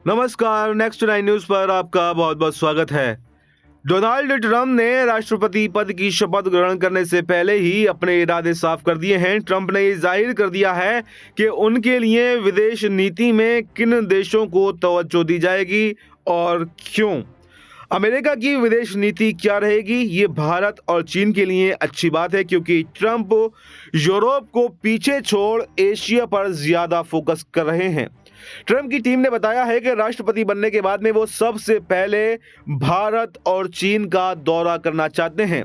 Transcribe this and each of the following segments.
नमस्कार, next 9 news पर आपका बहुत बहुत स्वागत है। डोनाल्ड ट्रंप ने राष्ट्रपति पद की शपथ ग्रहण करने से पहले ही अपने इरादे साफ कर दिए हैं। ट्रंप ने ये जाहिर कर दिया है कि उनके लिए विदेश नीति में किन देशों को तवज्जो दी जाएगी और क्यों। अमेरिका की विदेश नीति क्या रहेगी, ये भारत और चीन के लिए अच्छी बात है, क्योंकि ट्रंप यूरोप को पीछे छोड़ एशिया पर ज्यादा फोकस कर रहे हैं। ट्रंप की टीम ने बताया है कि राष्ट्रपति बनने के बाद में वो सबसे पहले भारत और चीन का दौरा करना चाहते हैं।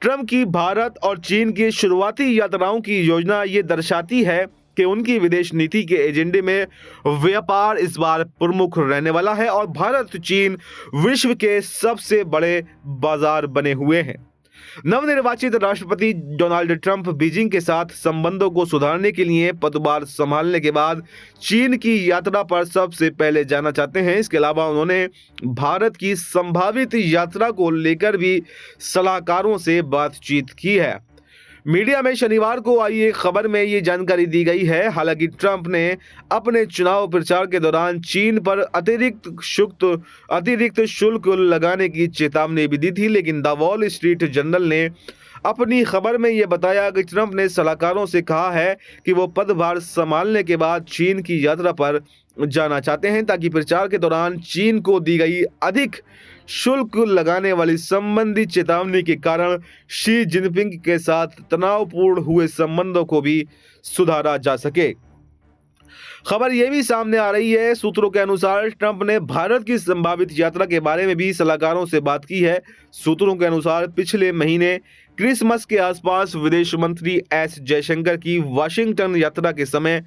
ट्रंप की भारत और चीन की शुरुआती यात्राओं की योजना ये दर्शाती है कि उनकी विदेश नीति के एजेंडे में व्यापार इस बार प्रमुख रहने वाला है और भारत चीन विश्व के सबसे बड़े बाजार बने हुए हैं। नवनिर्वाचित राष्ट्रपति डोनाल्ड ट्रंप बीजिंग के साथ संबंधों को सुधारने के लिए पदभार संभालने के बाद चीन की यात्रा पर सबसे पहले जाना चाहते हैं। इसके अलावा उन्होंने भारत की संभावित यात्रा को लेकर भी सलाहकारों से बातचीत की है। मीडिया में शनिवार को आई एक खबर में ये जानकारी दी गई है। हालांकि ट्रंप ने अपने चुनाव प्रचार के दौरान चीन पर अतिरिक्त शुल्क लगाने की चेतावनी भी दी थी, लेकिन द वॉल स्ट्रीट जर्नल ने अपनी खबर में ये बताया कि ट्रंप ने सलाहकारों से कहा है कि वो पदभार संभालने के बाद चीन की यात्रा पर जाना चाहते हैं, ताकि प्रचार के दौरान चीन को दी गई अधिक शुल्क लगाने वाली संबंधी चेतावनी के कारण शी जिनपिंग के साथ तनावपूर्ण हुए संबंधों को भी सुधारा जा सके। खबर यह भी सामने आ रही है, सूत्रों के अनुसार ट्रंप ने भारत की संभावित यात्रा के बारे में भी सलाहकारों से बात की है। सूत्रों के अनुसार पिछले महीने क्रिसमस के आसपास विदेश मंत्री एस जयशंकर की वाशिंगटन यात्रा के समय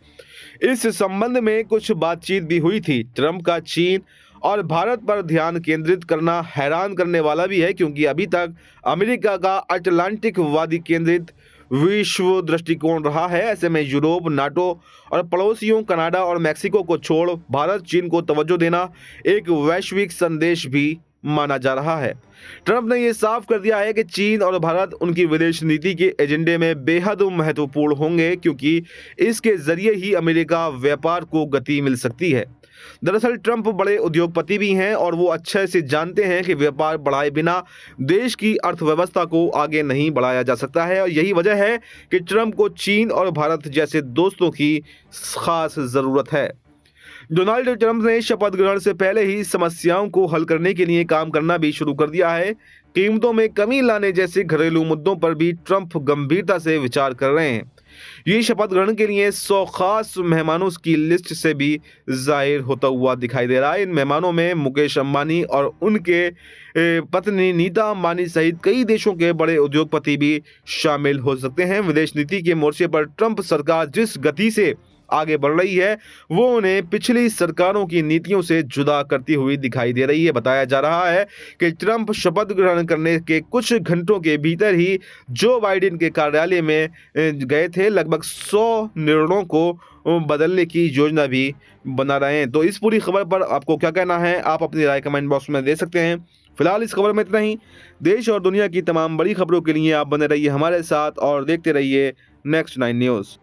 इस संबंध में कुछ बातचीत भी हुई थी। ट्रंप का चीन और भारत पर ध्यान केंद्रित करना हैरान करने वाला भी है, क्योंकि अभी तक अमेरिका का अटलांटिक वादी केंद्रित विश्व दृष्टिकोण रहा है। ऐसे में यूरोप, नाटो और पड़ोसियों कनाडा और मैक्सिको को छोड़ भारत चीन को तवज्जो देना एक वैश्विक संदेश भी माना जा रहा है। ट्रंप ने यह साफ कर दिया है कि चीन और भारत उनकी विदेश नीति के एजेंडे में बेहद महत्वपूर्ण होंगे, क्योंकि इसके जरिए ही अमेरिका व्यापार को गति मिल सकती है। दरअसल ट्रंप बड़े उद्योगपति भी हैं और वो अच्छे से जानते हैं कि व्यापार बढ़ाए बिना देश की अर्थव्यवस्था को आगे नहीं बढ़ाया जा सकता है, और यही वजह है कि ट्रंप को चीन और भारत जैसे दोस्तों की खास जरूरत है। डोनाल्ड ट्रंप ने शपथ ग्रहण से पहले ही समस्याओं को हल करने के लिए काम करना भी शुरू कर दिया है। कीमतों में कमी लाने जैसे घरेलू मुद्दों पर भी ट्रंप गंभीरता से विचार कर रहे हैं। ये शपथ ग्रहण के लिए 100 खास मेहमानों की लिस्ट से भी जाहिर होता हुआ दिखाई दे रहा है। इन मेहमानों में मुकेश अंबानी और उनके पत्नी नीता अंबानी सहित कई देशों के बड़े उद्योगपति भी शामिल हो सकते हैं। विदेश नीति के मोर्चे पर ट्रंप सरकार जिस गति से आगे बढ़ रही है, वो उन्हें पिछली सरकारों की नीतियों से जुदा करती हुई दिखाई दे रही है। बताया जा रहा है कि ट्रंप शपथ ग्रहण करने के कुछ घंटों के भीतर ही जो बाइडेन के कार्यालय में गए थे। लगभग 100 निर्णयों को बदलने की योजना भी बना रहे हैं। तो इस पूरी खबर पर आपको क्या कहना है, आप अपनी राय कमेंट बॉक्स में दे सकते हैं। फिलहाल इस खबर में इतना ही। देश और दुनिया की तमाम बड़ी खबरों के लिए आप बने रहिए हमारे साथ और देखते रहिए नेक्स्ट 9 न्यूज़।